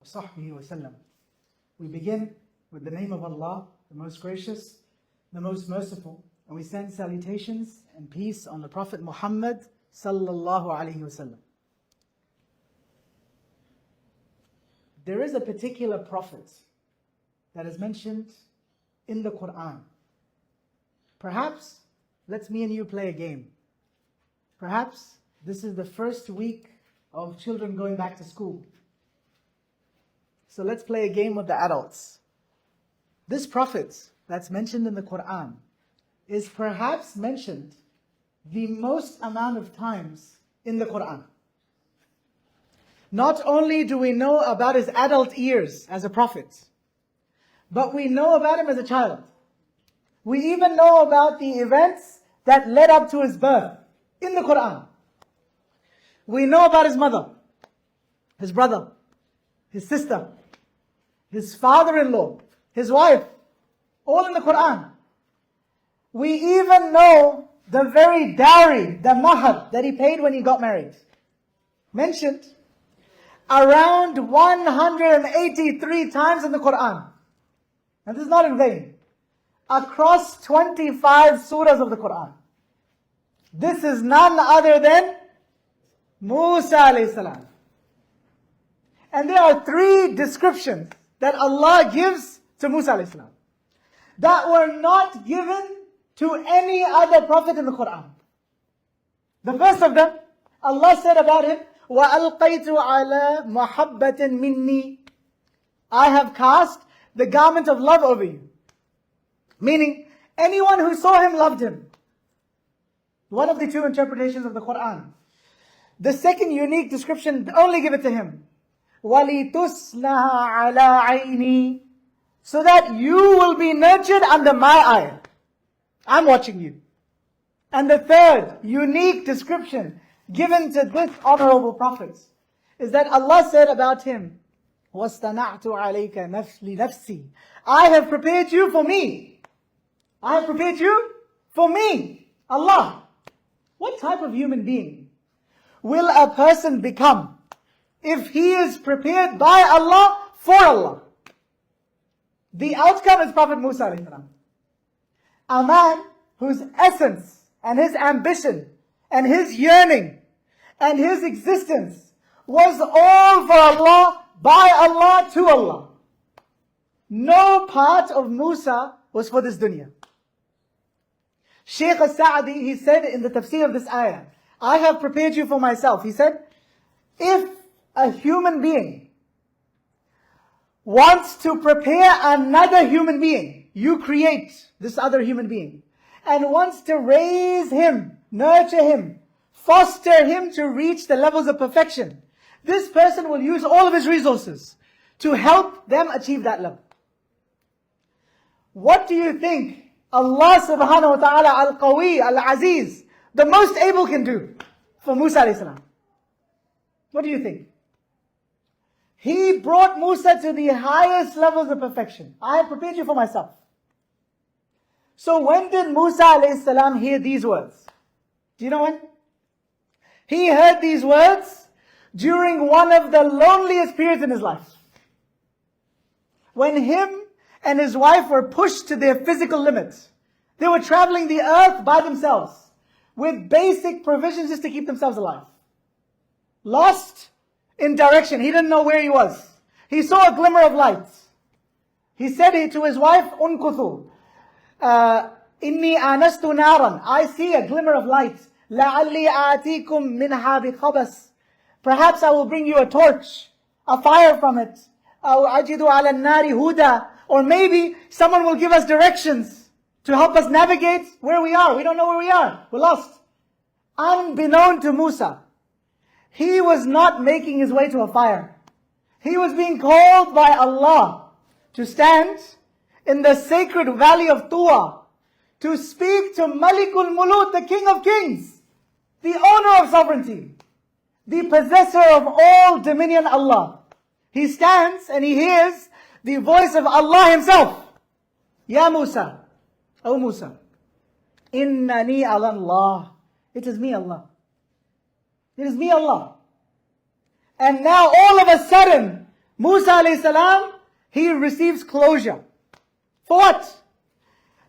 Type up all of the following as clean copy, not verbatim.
Sahbihi wasallam. We begin with the name of Allah, the most gracious, the most merciful, and we send salutations and peace on the Prophet Muhammad sallallahu alaihi wasallam. There is a particular prophet that is mentioned in the Quran. Perhaps, let's me and you play a game. Perhaps this is the first week of children going back to school. So let's play a game with the adults. This prophet that's mentioned in the Quran is perhaps mentioned the most amount of times in the Quran. Not only do we know about his adult years as a prophet, but we know about him as a child. We even know about the events that led up to his birth in the Quran. We know about his mother, his brother, his sister, his father-in-law, his wife, all in the Quran. We even know the very dowry, the mahar that he paid when he got married. Mentioned around 183 times in the Quran. And this is not in vain. Across 25 surahs of the Quran. This is none other than Musa alayhi salam. And there are three descriptions that Allah gives to Musa alayhi salam that were not given to any other prophet in the Quran. The first of them, Allah said about him, وَأَلْقَيْتُ عَلَى مَحَبَّةٍ مِنِّي. I have cast the garment of love over you. Meaning, anyone who saw him loved him. One of the two interpretations of the Quran. The second unique description, only give it to him. وَلِتُسْلَهَ عَلَىٰ عَيْنِي. So that you will be nurtured under my eye. I'm watching you. And the third unique description given to this honorable prophet is that Allah said about him, وَاسْتَنَعْتُ عَلَيْكَ لِنَفْسِي. I have prepared you for me. I have prepared you for me. Allah. What type of human being will a person become if he is prepared by Allah for Allah? The outcome is Prophet Musa alayhi salam. A man whose essence and his ambition and his yearning and his existence was all for Allah, by Allah, to Allah. No part of Musa was for this dunya. Shaykh al-Sa'di, he said in the tafsir of this ayah, I have prepared you for myself. He said, if a human being wants to prepare another human being, you create this other human being, and wants to raise him, nurture him, foster him to reach the levels of perfection, this person will use all of his resources to help them achieve that level. What do you think Allah subhanahu wa ta'ala al-Qawi, al-Aziz, the most able can do for Musa alayhi salam? What do you think? He brought Musa to the highest levels of perfection. I have prepared you for myself. So when did Musa alayhi salam hear these words? Do you know when? He heard these words during one of the loneliest periods in his life. When him and his wife were pushed to their physical limits. They were traveling the earth by themselves with basic provisions just to keep themselves alive. Lost in direction. He didn't know where he was. He saw a glimmer of light. He said to his wife, Unkuthu, Inni anastu naran. I see a glimmer of light. La'alli a'atikum minha biqabas. Perhaps I will bring you a torch, a fire from it. Aw ajidu ala nari huda. Or maybe someone will give us directions to help us navigate where we are. We don't know where we are. We're lost. Unbeknown to Musa, he was not making his way to a fire. He was being called by Allah to stand in the sacred valley of Tuwa to speak to Malikul Muluk, the King of Kings, the owner of sovereignty, the possessor of all dominion, Allah. He stands and he hears the voice of Allah himself. Ya Musa, O Musa, innani ala Allah. It is me, Allah. It is me, Allah. And now all of a sudden, Musa alayhi salam, he receives closure. For what?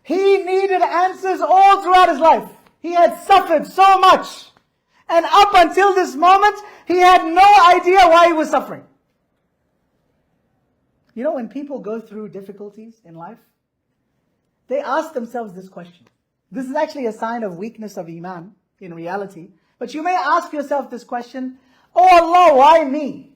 He needed answers all throughout his life. He had suffered so much. And up until this moment, he had no idea why he was suffering. You know, when people go through difficulties in life, they ask themselves this question. This is actually a sign of weakness of Iman in reality. But you may ask yourself this question, oh Allah, why me?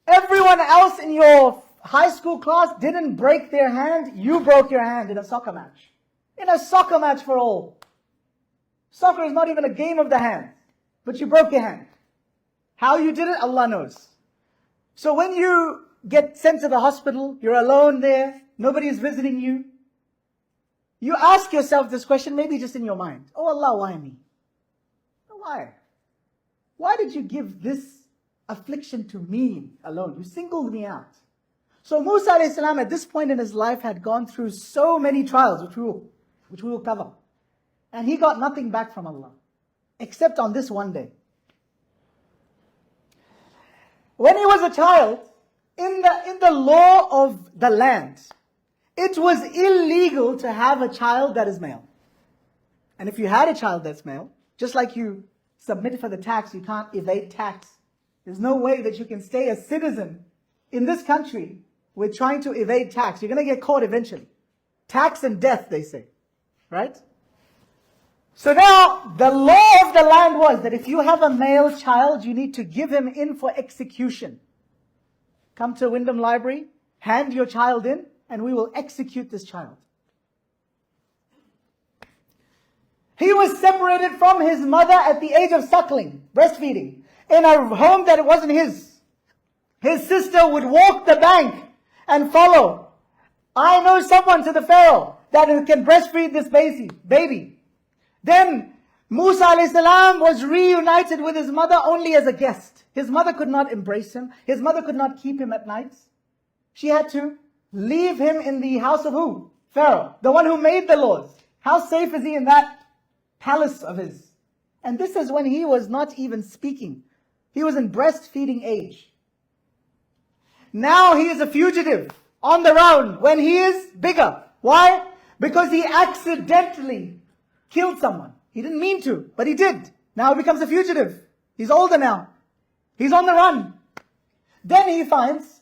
Everyone else in your high school class didn't break their hand, you broke your hand in a soccer match. In a soccer match for all. Soccer is not even a game of the hand, but you broke your hand. How you did it, Allah knows. So when you get sent to the hospital, you're alone there, nobody is visiting you, you ask yourself this question, maybe just in your mind. Oh Allah, why me? Why? Why did you give this affliction to me alone? You singled me out. So Musa alayhi salam at this point in his life had gone through so many trials, which we will cover. And he got nothing back from Allah, except on this one day. When he was a child, in the law of the land, it was illegal to have a child that is male. And if you had a child that's male, just like you submit for the tax, you can't evade tax. There's no way that you can stay a citizen in this country with trying to evade tax. You're going to get caught eventually. Tax and death, they say. Right? So now, the law of the land was that if you have a male child, you need to give him in for execution. Come to Wyndham Library, hand your child in, and we will execute this child. He was separated from his mother at the age of suckling, breastfeeding, in a home that it wasn't his. His sister would walk the bank and follow. I know someone to the Pharaoh that can breastfeed this baby. Then Musa alayhi salam was reunited with his mother only as a guest. His mother could not embrace him. His mother could not keep him at nights. She had to leave him in the house of who? Pharaoh, the one who made the laws. How safe is he in that palace of his? And this is when he was not even speaking. He was in breastfeeding age. Now he is a fugitive on the run when he is bigger. Why? Because he accidentally killed someone. He didn't mean to, but he did. Now he becomes a fugitive. He's older now. He's on the run. Then he finds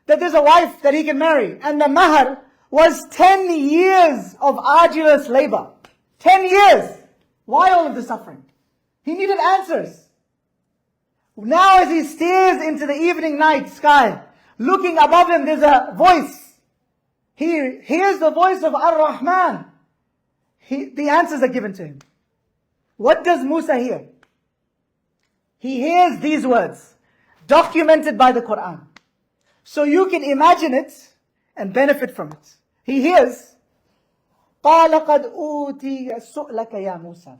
that there's a wife that he can marry. And the mahar was 10 years of arduous labor. 10 years. Why all of the suffering? He needed answers. Now as he stares into the evening night sky, looking above him, there's a voice. He hears the voice of Ar-Rahman. The answers are given to him. What does Musa hear? He hears these words, documented by the Quran. So you can imagine it and benefit from it. He hears, قَالَ قَدْ أُوتِيَ سُؤْلَكَ يَا مُوسَى.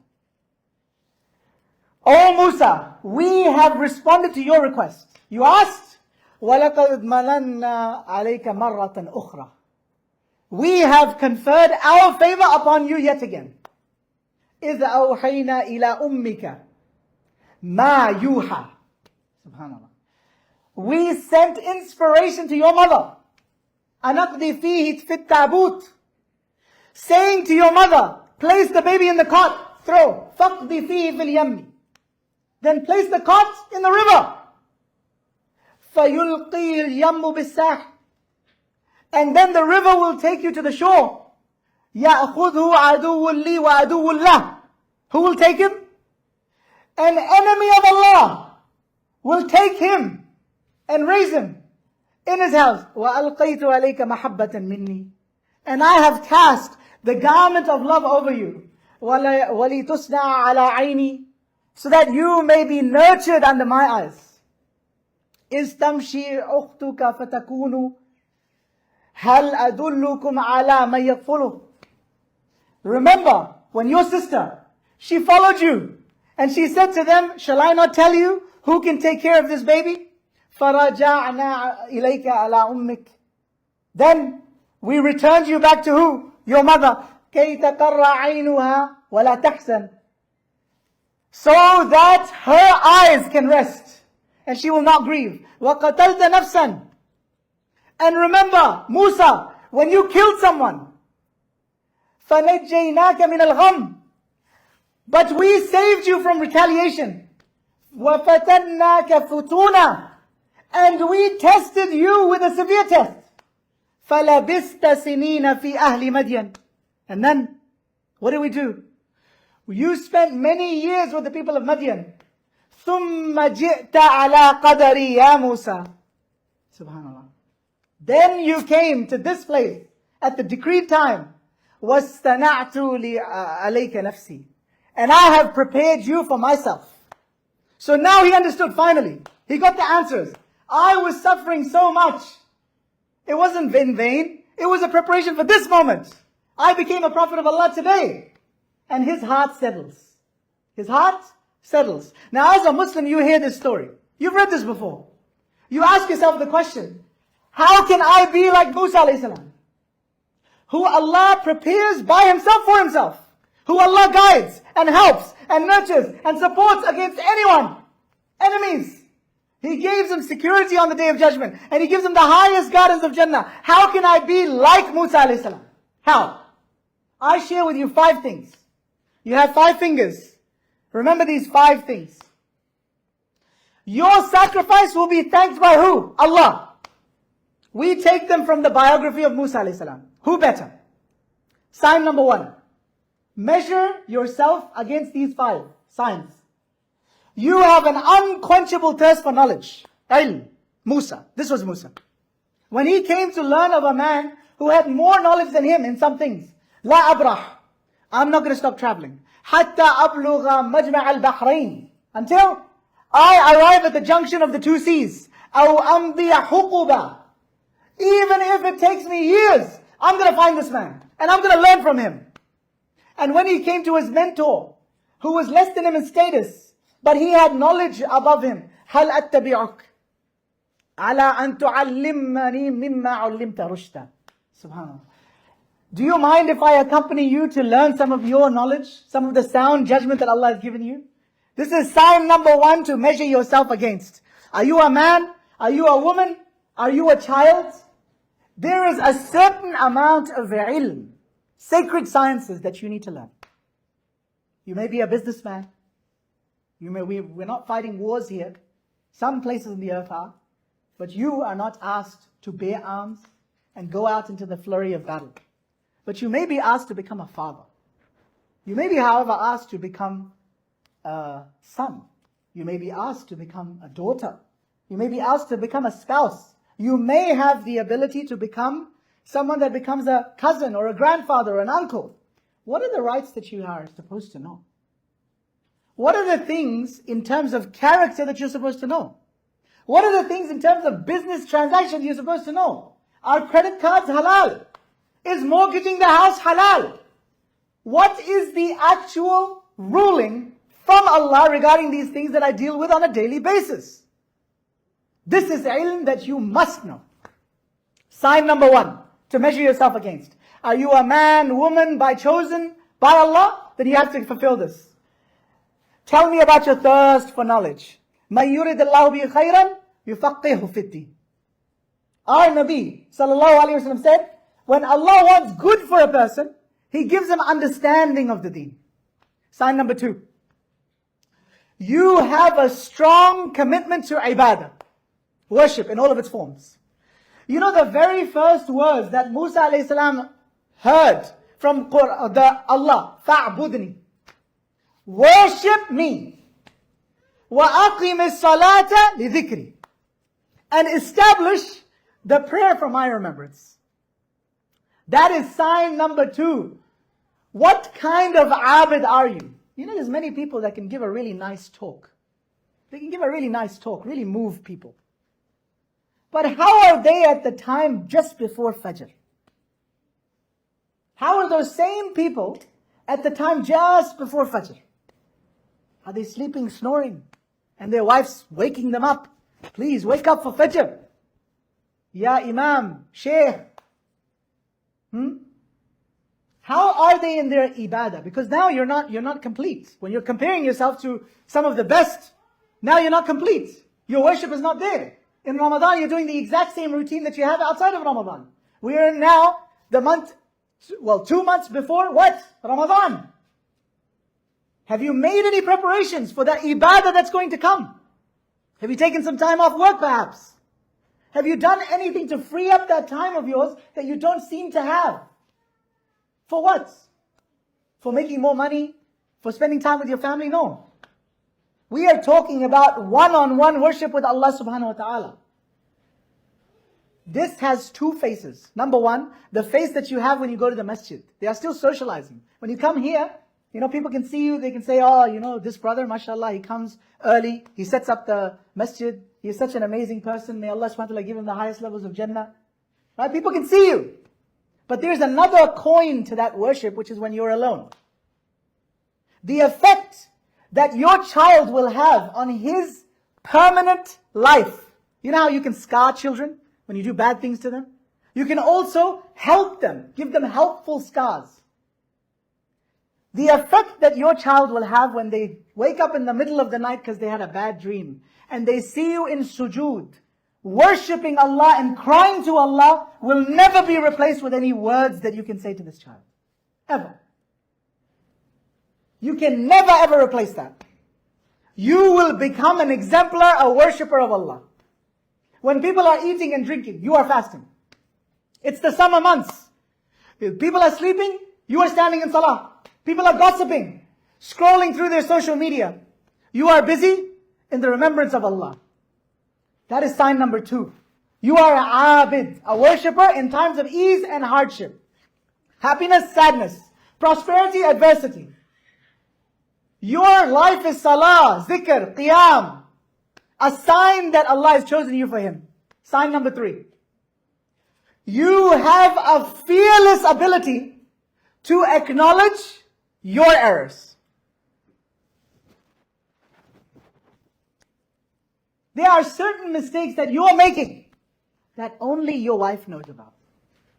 O Musa, we have responded to your request. You asked, وَلَقَدْ مَنَنَّا عَلَيْكَ مَرَّةً أُخْرَى. We have conferred our favor upon you yet again. إِذْ أَوْحَيْنَا إِلَىٰ أُمِّكَ مَا يُوحَى. Subhanallah. We sent inspiration to your mother. أَنَقْضِي فِيهِ فِي التَّابُوتِ. Saying to your mother, place the baby in the cot, throw. فَقْضِي فِيهِ فِي الْيَمِّ. Then place the cot in the river. فَيُلْقِي الْيَمُّ بِالسَّاحِ. And then the river will take you to the shore. يَأْخُذْهُ عَدُوٌّ لِي وَعَدُوٌّ لَهُ. Who will take him? An enemy of Allah will take him and raise him in his house. وَأَلْقَيْتُ عَلَيْكَ مَحَبَّةً مِنِّي. And I have cast the garment of love over you. وَلِتُصْنَعَ عَلَى عَيْنِي. So that you may be nurtured under my eyes. إِذْ تَمْشِي أُخْتُكَ فَتَكُونُ هَلْ أَدُلُّكُمْ عَلَى مَنْ يَكْفُلُهُ. Remember, when your sister, she followed you, and she said to them, shall I not tell you who can take care of this baby? فَرَجَعْنَا إِلَيْكَ عَلَى أُمِّكَ. Then we returned you back to who? Your mother. كَيْ تَقَرَّ عَيْنُهَا وَلَا تَحْزَنْ. So that her eyes can rest, and she will not grieve. وَقَتَلْتَ نَفْسًا. And remember, Musa, when you killed someone, فَنَجَّيْنَاكَ مِنَ الْغَمِّ. But we saved you from retaliation. وَفَتَنَّاكَ فُتُونًا. And we tested you with a severe test. فَلَبِثْتَ سِنِينَ فِي أَهْلِ مَدْيَنَ. And then, what did we do? You spent many years with the people of Madian. ثُمَّ جِئْتَ عَلَى قَدَرِي يَا مُوسَى. Subhanallah. Then you came to this place at the decreed time. وَاسْتَنَعْتُ عَلَيْكَ نَفْسِي. And I have prepared you for myself. So now he understood finally. He got the answers. I was suffering so much. It wasn't in vain. It was a preparation for this moment. I became a prophet of Allah today. And his heart settles. His heart settles. Now as a Muslim, you hear this story. You've read this before. You ask yourself the question, how can I be like Musa alayhi salam? Who Allah prepares by himself for himself. Who Allah guides and helps and nurtures and supports against anyone. Enemies. He gives them security on the Day of Judgment. And He gives them the highest gardens of Jannah. How can I be like Musa alayhi salam? How? I share with you 5 things. You have 5 fingers. Remember these 5 things. Your sacrifice will be thanked by who? Allah. We take them from the biography of Musa alayhi salam. Who better? Sign number 1. Measure yourself against these 5 signs. You have an unquenchable thirst for knowledge. Ilm. Musa. This was Musa. When he came to learn of a man who had more knowledge than him in some things. La abrah. I'm not going to stop traveling. Hatta ablugha majma' al-bahrain. Until I arrive at the junction of the 2 seas. Aw amdiya huquba. Even if it takes me years, I'm going to find this man. And I'm going to learn from him. And when he came to his mentor, who was less than him in status, but he had knowledge above him. هل أتبعك على أن تعلمني مما علمت رشدا. Subhanallah. Do you mind if I accompany you to learn some of your knowledge? Some of the sound judgment that Allah has given you? This is sign number 1 to measure yourself against. Are you a man? Are you a woman? Are you a child? There is a certain amount of ilm, sacred sciences that you need to learn. You may be a businessman. We're not fighting wars here. Some places in the earth are. But you are not asked to bear arms and go out into the flurry of battle. But you may be asked to become a father. You may be, however, asked to become a son. You may be asked to become a daughter. You may be asked to become a spouse. You may have the ability to become someone that becomes a cousin or a grandfather or an uncle. What are the rights that you are supposed to know? What are the things in terms of character that you're supposed to know? What are the things in terms of business transactions you're supposed to know? Are credit cards halal? Is mortgaging the house halal? What is the actual ruling from Allah regarding these things that I deal with on a daily basis? This is ilm that you must know. Sign number 1 to measure yourself against. Are you a man, woman, chosen by Allah? Then you have to fulfill this. Tell me about your thirst for knowledge. مَنْ يُرِدِ اللَّهُ بِهِ خَيْرًا يُفَقِّهُ فِي الدِّينِ. Our Nabi sallallahu alayhi wa sallam said, when Allah wants good for a person, He gives him understanding of the deen. Sign number 2. You have a strong commitment to ibadah. Worship in all of its forms. You know the very first words that Musa alayhi salam heard from Allah, فَعْبُدْنِي. Worship me. وَأَقِمِ الصَّلَاةَ لِذِكْرِ. And establish the prayer for my remembrance. That is sign number 2. What kind of abid are you? You know there's many people that can give a really nice talk. They can give a really nice talk, really move people. But how are they at the time just before Fajr? How are those same people at the time just before Fajr? Are they sleeping, snoring? And their wives waking them up. Please wake up for Fajr. Ya Imam, Shaykh. How are they in their ibadah? Because now you're not complete. When you're comparing yourself to some of the best, now you're not complete. Your worship is not there. In Ramadan, you're doing the exact same routine that you have outside of Ramadan. We are now the month, 2 months before what? Ramadan. Have you made any preparations for that ibadah that's going to come? Have you taken some time off work perhaps? Have you done anything to free up that time of yours that you don't seem to have? For what? For making more money? For spending time with your family? No. We are talking about one-on-one worship with Allah subhanahu wa ta'ala. This has two faces. Number one, the face that you have when you go to the masjid. They are still socializing. When you come here, people can see you, they can say, oh, this brother, mashallah, he comes early, he sets up the masjid, he is such an amazing person, may Allah subhanahu wa ta'ala give him the highest levels of Jannah. Right? People can see you. But there's another coin to that worship, which is when you're alone. The effect that your child will have on his permanent life. You know how you can scar children when you do bad things to them? You can also help them, give them helpful scars. The effect that your child will have when they wake up in the middle of the night because they had a bad dream, and they see you in sujood, worshipping Allah and crying to Allah, will never be replaced with any words that you can say to this child. Ever. You can never ever replace that. You will become an exemplar, a worshipper of Allah. When people are eating and drinking, you are fasting. It's the summer months. If people are sleeping, you are standing in salah. People are gossiping, scrolling through their social media. You are busy in the remembrance of Allah. That is sign number 2. You are an abid, a worshipper in times of ease and hardship. Happiness, sadness. Prosperity, adversity. Your life is salah, zikr, qiyam. A sign that Allah has chosen you for Him. Sign number 3. You have a fearless ability to acknowledge your errors. There are certain mistakes that you are making that only your wife knows about.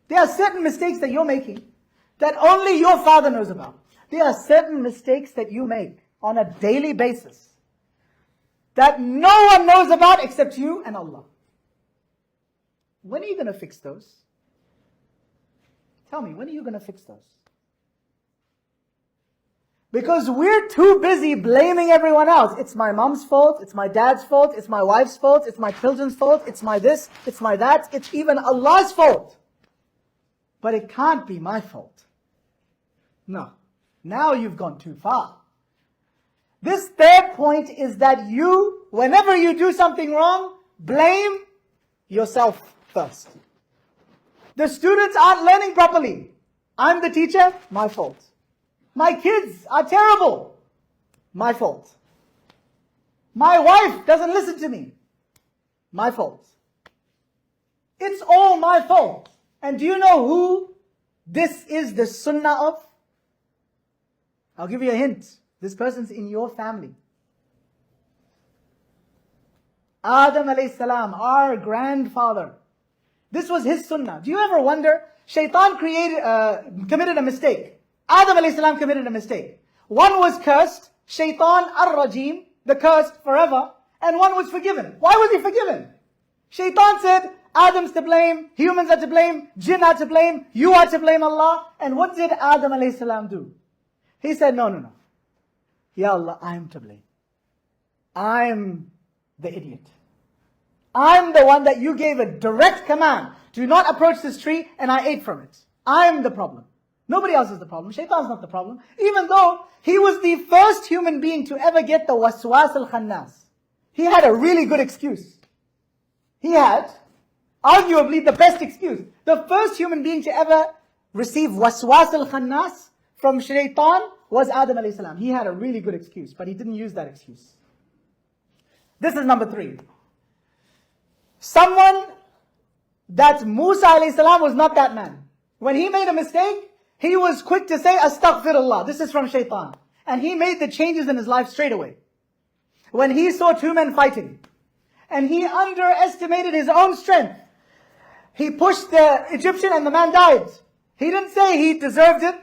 There are certain mistakes that you're making that only your father knows about. There are certain mistakes that you make on a daily basis that no one knows about except you and Allah. When are you going to fix those? Tell me, when are you going to fix those? Because we're too busy blaming everyone else. It's my mom's fault, it's my dad's fault, it's my wife's fault, it's my children's fault, it's my this, it's my that, it's even Allah's fault. But it can't be my fault. No. Now you've gone too far. This third point is that you, whenever you do something wrong, blame yourself first. The students aren't learning properly. I'm the teacher, my fault. My kids are terrible, my fault. My wife doesn't listen to me, my fault. It's all my fault. And do you know who this is the sunnah of? I'll give you a hint. This person's in your family. Adam alayhi salam, our grandfather. This was his sunnah. Do you ever wonder? Shaitan committed a mistake. Adam alayhi salam committed a mistake. One was cursed, Shaitan ar-Rajim, the cursed forever, and one was forgiven. Why was he forgiven? Shaitan said, Adam's to blame, humans are to blame, jinn are to blame, you are to blame Allah. And what did Adam alayhi salam do? He said, no. Ya Allah, I am to blame. I'm the idiot. I'm the one that you gave a direct command. Do not approach this tree, and I ate from it. I'm the problem. Nobody else is the problem. Shaitan's not the problem. Even though he was the first human being to ever get the waswas al-khannas. He had a really good excuse. He had, arguably, the best excuse. The first human being to ever receive waswas al-khannas from Shaitan was Adam alayhi salam. He had a really good excuse, but he didn't use that excuse. This is number 3. Someone that Musa alayhi salam was not that man. When he made a mistake, he was quick to say, Astaghfirullah. This is from Shaitan. And he made the changes in his life straight away. When he saw 2 men fighting, and he underestimated his own strength, he pushed the Egyptian and the man died. He didn't say he deserved it.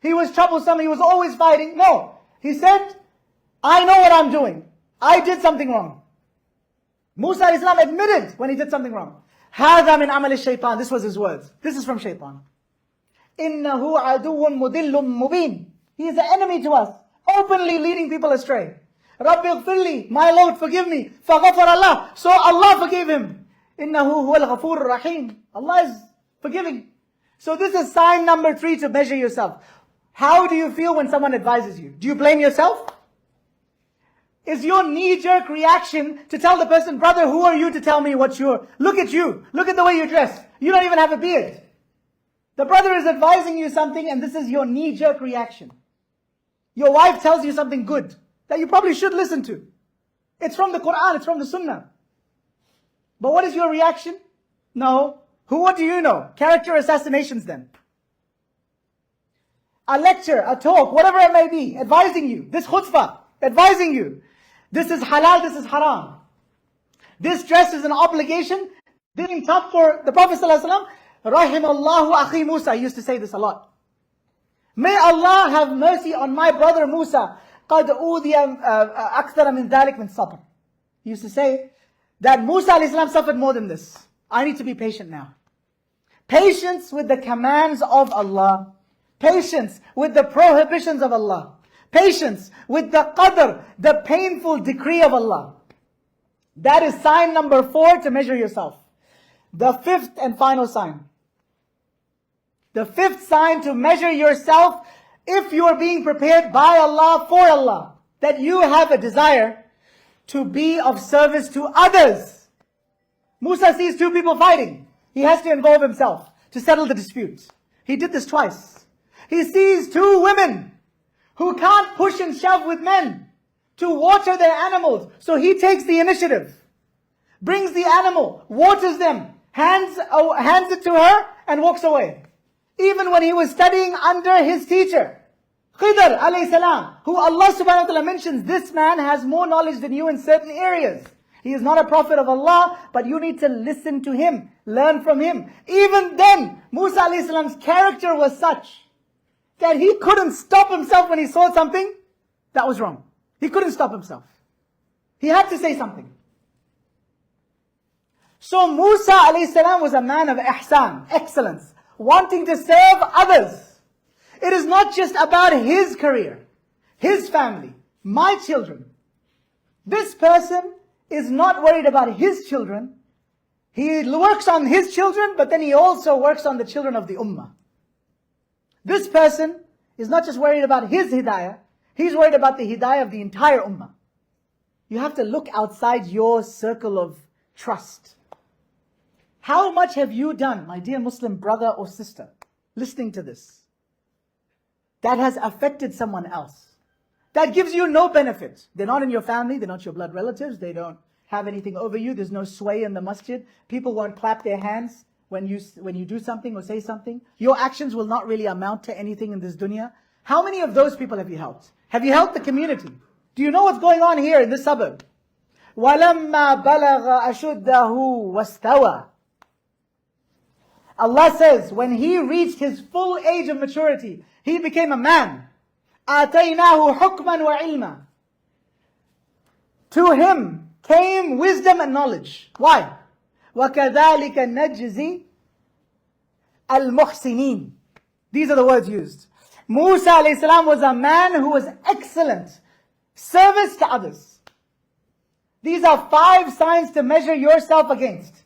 He was troublesome. He was always fighting. No. He said, I know what I'm doing. I did something wrong. Musa Islam admitted when he did something wrong. هذا من عمل الشيطان. This was his words. This is from shaitan. إنه عدو مضل مبين. He is an enemy to us, openly leading people astray. ربي اغفر لي, my Lord forgive me. فغفر الله, so Allah forgave him. إنه هو الغفور الرحيم. Allah is forgiving. So this is sign number 3 to measure yourself. How do you feel when someone advises you? Do you blame yourself? Is your knee-jerk reaction to tell the person, brother, who are you to tell me what you're... Look at you. Look at the way you dress. You don't even have a beard. The brother is advising you something and this is your knee-jerk reaction. Your wife tells you something good that you probably should listen to. It's from the Quran, it's from the Sunnah. But what is your reaction? No. What do you know? Character assassinations then. A lecture, a talk, whatever it may be, advising you. This khutbah, advising you. This is halal, this is haram. This dress is an obligation. Being tough for the Prophet ﷺ. Rahimallahu akhi Musa. He used to say this a lot. May Allah have mercy on my brother Musa. قَدْ أُوذِيَ أَكْثَرَ مِنْ ذَلِكَ مِنْ صَبْرٍ. He used to say that Musa ﷺ suffered more than this. I need to be patient now. Patience with the commands of Allah. Patience with the prohibitions of Allah. Patience with the qadr, the painful decree of Allah. That is sign number 4 to measure yourself. The 5th and final sign. The 5th sign to measure yourself, if you are being prepared by Allah, for Allah, that you have a desire to be of service to others. Musa sees 2 people fighting. He has to involve himself to settle the dispute. He did this twice. He sees 2 women who can't push and shove with men to water their animals. So he takes the initiative, brings the animal, waters them, hands it to her and walks away. Even when he was studying under his teacher, Khidr alayhi salam, who Allah subhanahu wa ta'ala mentions, this man has more knowledge than you in certain areas. He is not a prophet of Allah, but you need to listen to him, learn from him. Even then, Musa alayhi salam's character was such that he couldn't stop himself when he saw something that was wrong. He couldn't stop himself. He had to say something. So Musa alayhi salam was a man of ihsan, excellence, wanting to serve others. It is not just about his career, his family, my children. This person is not worried about his children. He works on his children, but then he also works on the children of the Ummah. This person is not just worried about his hidayah, he's worried about the hidayah of the entire Ummah. You have to look outside your circle of trust. How much have you done, my dear Muslim brother or sister, listening to this, that has affected someone else? That gives you no benefit. They're not in your family, they're not your blood relatives, they don't have anything over you, there's no sway in the masjid. People won't clap their hands when you do something or say something. Your actions will not really amount to anything in this dunya. How many of those people have you helped? Have you helped the community? Do you know what's going on here in this suburb? وَلَمَّا بَلَغَ أَشُدَّهُ وَاسْتَوَى. Allah says, when he reached his full age of maturity, he became a man. آتَيْنَاهُ حُكْمًا وَعِلْمًا. To him came wisdom and knowledge. Why? وَكَذَلِكَ نَجْزِي الْمُحْسِنِينَ. These are the words used. Musa alayhi salam was a man who was excellent. Service to others. These are 5 signs to measure yourself against.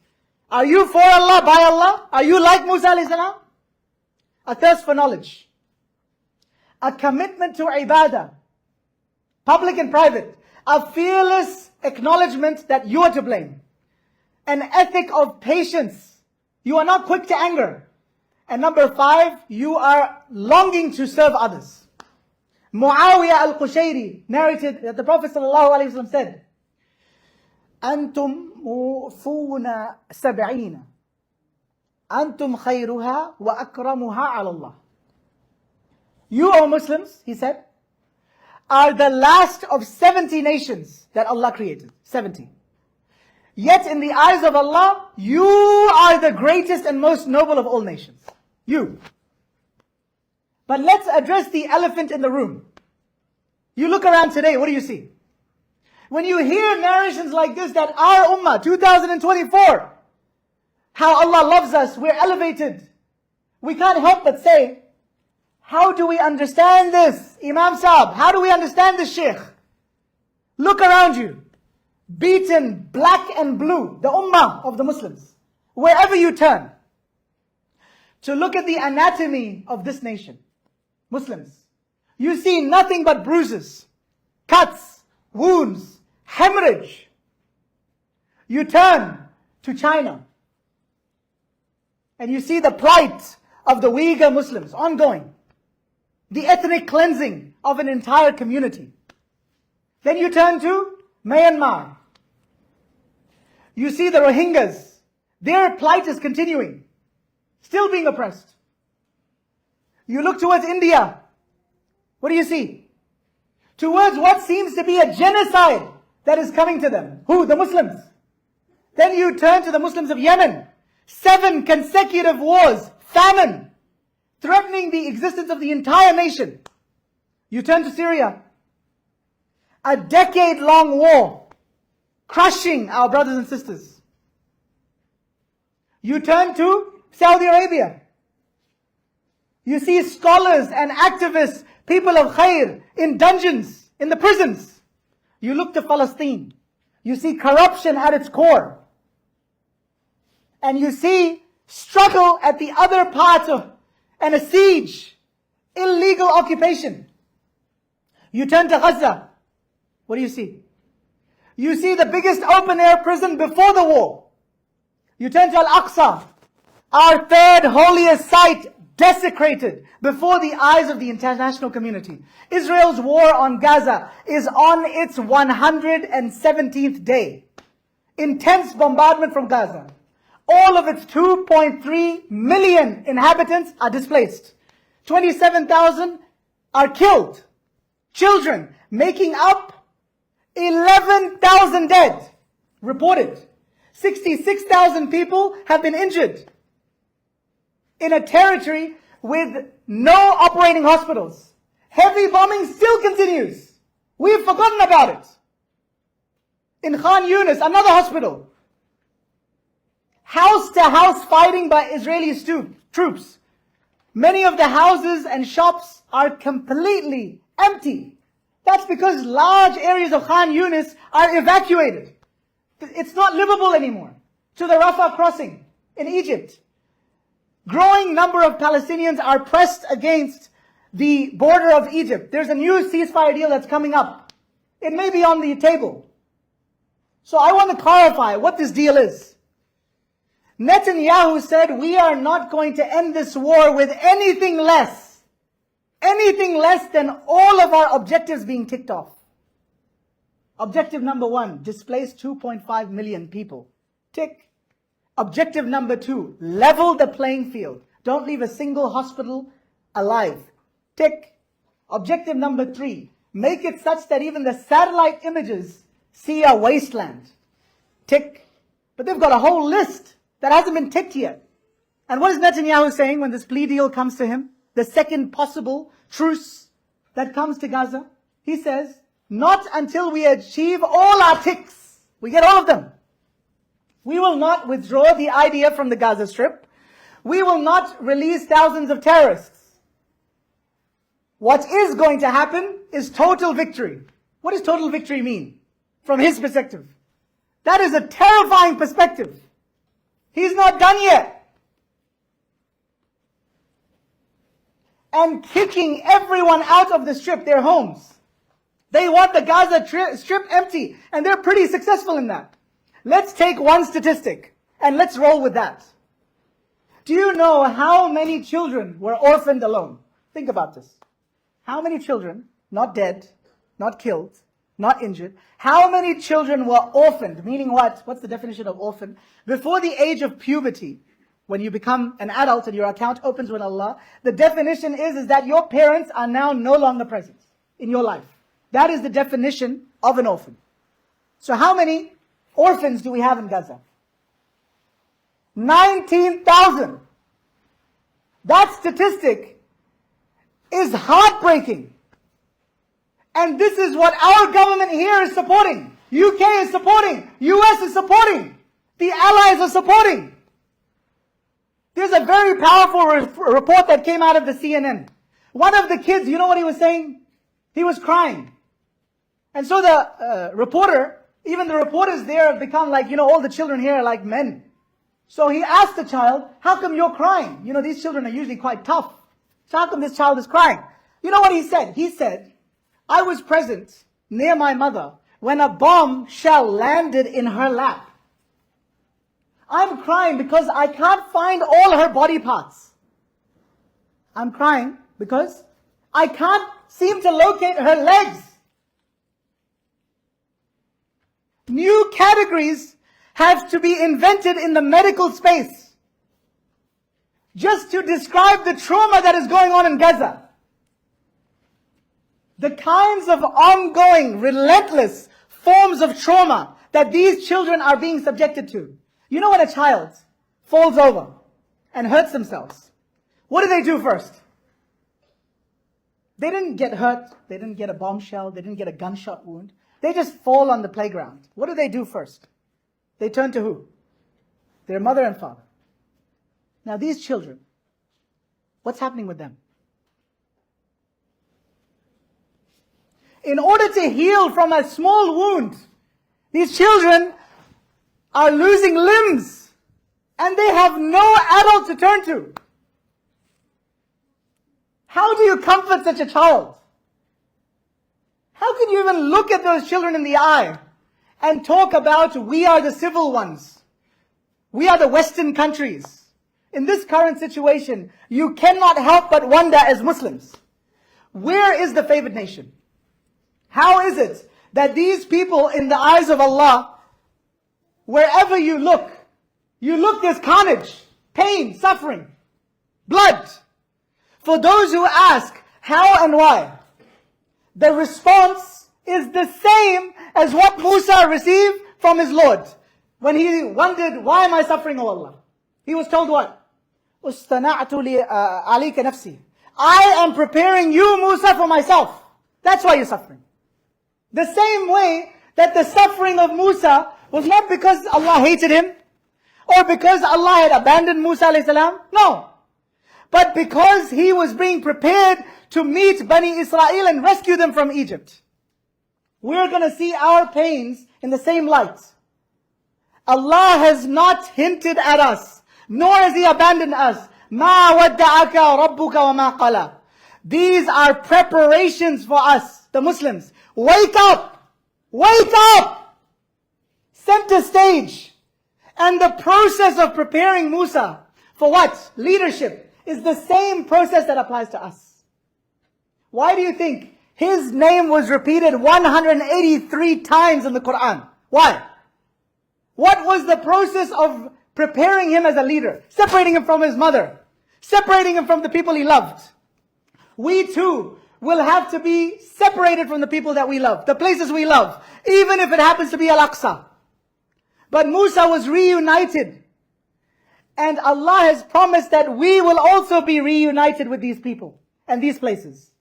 Are you for Allah, by Allah? Are you like Musa alayhi salam? A thirst for knowledge. A commitment to ibadah. Public and private. A fearless acknowledgement that you are to blame. An ethic of patience. You are not quick to anger. And number 5, you are longing to serve others. Muawiyah al-Qushayri narrated that the Prophet ﷺ said, أنتم موفون 70 أنتم خيرها وأكرمها على الله. You, O Muslims, he said, are the last of 70 nations that Allah created. 70. Yet in the eyes of Allah, you are the greatest and most noble of all nations. You. But let's address the elephant in the room. You look around today, what do you see? When you hear narrations like this, that our Ummah, 2024, how Allah loves us, we're elevated, we can't help but say, how do we understand this? Imam Sahib, how do we understand this, Sheikh? Look around you. Beaten black and blue, the Ummah of the Muslims. Wherever you turn, to look at the anatomy of this nation, Muslims, you see nothing but bruises, cuts, wounds, hemorrhage. You turn to China, and you see the plight of the Uyghur Muslims ongoing, the ethnic cleansing of an entire community. Then you turn to Myanmar. You see the Rohingyas. Their plight is continuing, still being oppressed. You look towards India. What do you see? Towards what seems to be a genocide that is coming to them. Who? The Muslims. Then you turn to the Muslims of Yemen. 7 consecutive wars, famine, threatening the existence of the entire nation. You turn to Syria. A decade-long war, crushing our brothers and sisters. You turn to Saudi Arabia. You see scholars and activists, people of khair, in dungeons, in the prisons. You look to Palestine. You see corruption at its core. And you see struggle at the other parts of, and a siege, illegal occupation. You turn to Gaza. What do you see? You see the biggest open-air prison before the war. You turn to Al-Aqsa, our third holiest site, desecrated before the eyes of the international community. Israel's war on Gaza is on its 117th day. Intense bombardment from Gaza. All of its 2.3 million inhabitants are displaced. 27,000 are killed. Children, making up 11,000 dead, reported. 66,000 people have been injured. In a territory with no operating hospitals. Heavy bombing still continues. We've forgotten about it. In Khan Yunis, another hospital. House-to-house fighting by Israeli troops. Many of the houses and shops are completely empty. That's because large areas of Khan Yunis are evacuated. It's not livable anymore. To the Rafah crossing in Egypt. Growing number of Palestinians are pressed against the border of Egypt. There's a new ceasefire deal that's coming up. It may be on the table. So I want to clarify what this deal is. Netanyahu said, we are not going to end this war with anything less than all of our objectives being ticked off. Objective number 1, displace 2.5 million people. Tick. Objective number 2, level the playing field. Don't leave a single hospital alive. Tick. Objective number 3, make it such that even the satellite images see a wasteland. Tick. But they've got a whole list that hasn't been ticked yet. And what is Netanyahu saying when this plea deal comes to him? The second possible truce that comes to Gaza. He says, not until we achieve all our ticks. We get all of them. We will not withdraw the idea from the Gaza Strip. We will not release thousands of terrorists. What is going to happen is total victory. What does total victory mean? From his perspective. That is a terrifying perspective. He's not done yet. And kicking everyone out of the strip, their homes. They want the Gaza Strip empty, and they're pretty successful in that. Let's take one statistic, and let's roll with that. Do you know how many children were orphaned alone? Think about this. How many children, not dead, not killed, not injured, how many children were orphaned? Meaning what? What's the definition of orphan? Before the age of puberty, when you become an adult and your account opens with Allah, the definition is that your parents are now no longer present in your life. That is the definition of an orphan. So how many orphans do we have in Gaza? 19,000. That statistic is heartbreaking. And this is what our government here is supporting. UK is supporting. US is supporting. The Allies are supporting. There's a very powerful report that came out of the CNN. One of the kids, you know what he was saying? He was crying. And so the reporter, even the reporters there have become like, all the children here are like men. So he asked the child, how come you're crying? These children are usually quite tough. So how come this child is crying? You know what he said? He said, I was present near my mother when a bomb shell landed in her lap. I'm crying because I can't find all her body parts. I'm crying because I can't seem to locate her legs. New categories have to be invented in the medical space just to describe the trauma that is going on in Gaza. The kinds of ongoing, relentless forms of trauma that these children are being subjected to. You know when a child falls over and hurts themselves, what do they do first? They didn't get hurt, they didn't get a bombshell, they didn't get a gunshot wound. They just fall on the playground. What do they do first? They turn to who? Their mother and father. Now these children, what's happening with them? In order to heal from a small wound, these children are losing limbs and they have no adult to turn to. How do you comfort such a child? How can you even look at those children in the eye and talk about we are the civil ones? We are the Western countries. In this current situation, you cannot help but wonder as Muslims, where is the favored nation? How is it that these people in the eyes of Allah, wherever you look, there's carnage, pain, suffering, blood. For those who ask how and why, the response is the same as what Musa received from his Lord. When he wondered, why am I suffering, O Allah? He was told what? أُسْتَنَعْتُ عَلَيْكَ نَفْسِي. I am preparing you, Musa, for myself. That's why you're suffering. The same way that the suffering of Musa was not because Allah hated him, or because Allah had abandoned Musa alayhi salam. No. But because he was being prepared to meet Bani Israel and rescue them from Egypt. We're going to see our pains in the same light. Allah has not hinted at us, nor has He abandoned us. مَا وَدَّعَكَ رَبُّكَ وَمَا قَلَى. These are preparations for us, the Muslims. Wake up! Wake up! Center stage. And the process of preparing Musa for what? Leadership is the same process that applies to us. Why do you think his name was repeated 183 times in the Quran? Why? What was the process of preparing him as a leader? Separating him from his mother. Separating him from the people he loved. We too will have to be separated from the people that we love, the places we love, even if it happens to be Al-Aqsa. But Musa was reunited. And Allah has promised that we will also be reunited with these people and these places.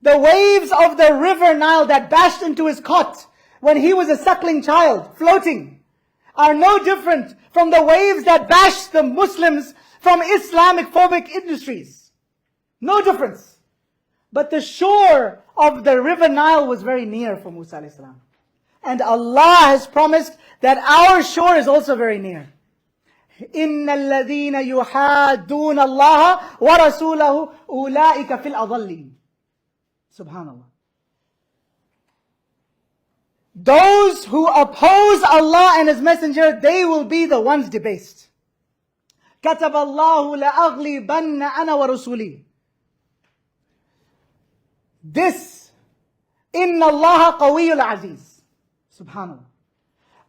The waves of the river Nile that bashed into his cot when he was a suckling child, floating, are no different from the waves that bashed the Muslims from Islamic phobic industries. No difference. But the shore of the river Nile was very near for Musa alayhi salam. And Allah has promised that our shore is also very near. إِنَّ الَّذِينَ يُحَادُّونَ اللَّهَ وَرَسُولَهُ أُولَٰئِكَ فِي الْأَضَلِّينَ. Subhanallah. Those who oppose Allah and His Messenger, they will be the ones debased. كَتَبَ اللَّهُ لَأَغْلِبَنَّ أَنَا وَرُسُولِي. This, إِنَّ اللَّهَ قَوِيٌّ الْعَزِيزُ. Subhanallah.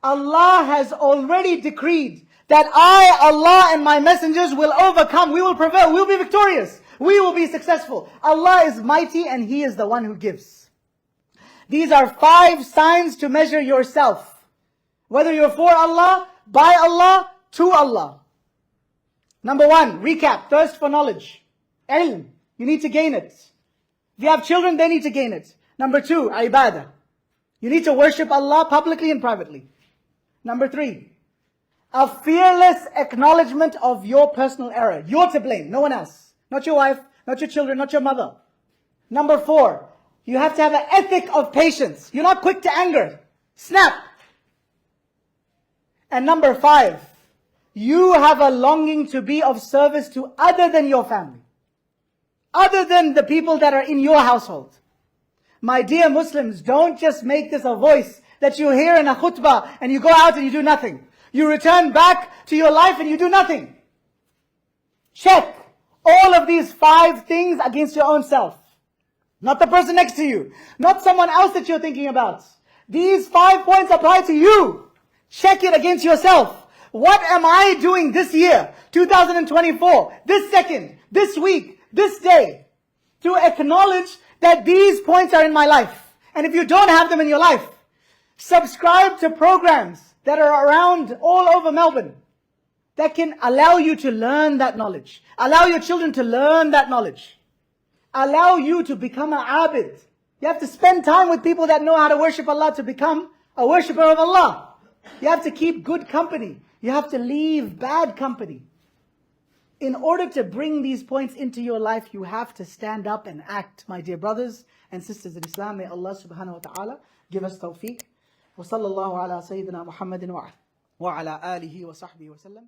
Allah has already decreed that I, Allah and my messengers will overcome, we will prevail, we will be victorious, we will be successful. Allah is mighty and He is the one who gives. These are 5 signs to measure yourself. Whether you're for Allah, by Allah, to Allah. Number 1, recap, thirst for knowledge. Ilm, you need to gain it. If you have children, they need to gain it. Number 2, ibadah. You need to worship Allah publicly and privately. Number 3, a fearless acknowledgement of your personal error. You're to blame, no one else. Not your wife, not your children, not your mother. Number 4, you have to have an ethic of patience. You're not quick to anger. Snap. And number 5, you have a longing to be of service to other than your family, other than the people that are in your household. My dear Muslims, don't just make this a voice that you hear in a khutbah and you go out and you do nothing. You return back to your life and you do nothing. Check all of these 5 things against your own self. Not the person next to you, not someone else that you're thinking about. These 5 points apply to you. Check it against yourself. What am I doing this year, 2024, this second, this week, this day, to acknowledge that these points are in my life? And if you don't have them in your life, subscribe to programs that are around all over Melbourne that can allow you to learn that knowledge, allow your children to learn that knowledge, allow you to become an abid. You have to spend time with people that know how to worship Allah to become a worshipper of Allah. You have to keep good company. You have to leave bad company. In order to bring these points into your life, you have to stand up and act, my dear brothers and sisters in Islam. May Allah subhanahu wa ta'ala give us tawfiq. Wa sallallahu ala sayyidina Muhammadin wa ala alihi wa sahbihi wa sallam.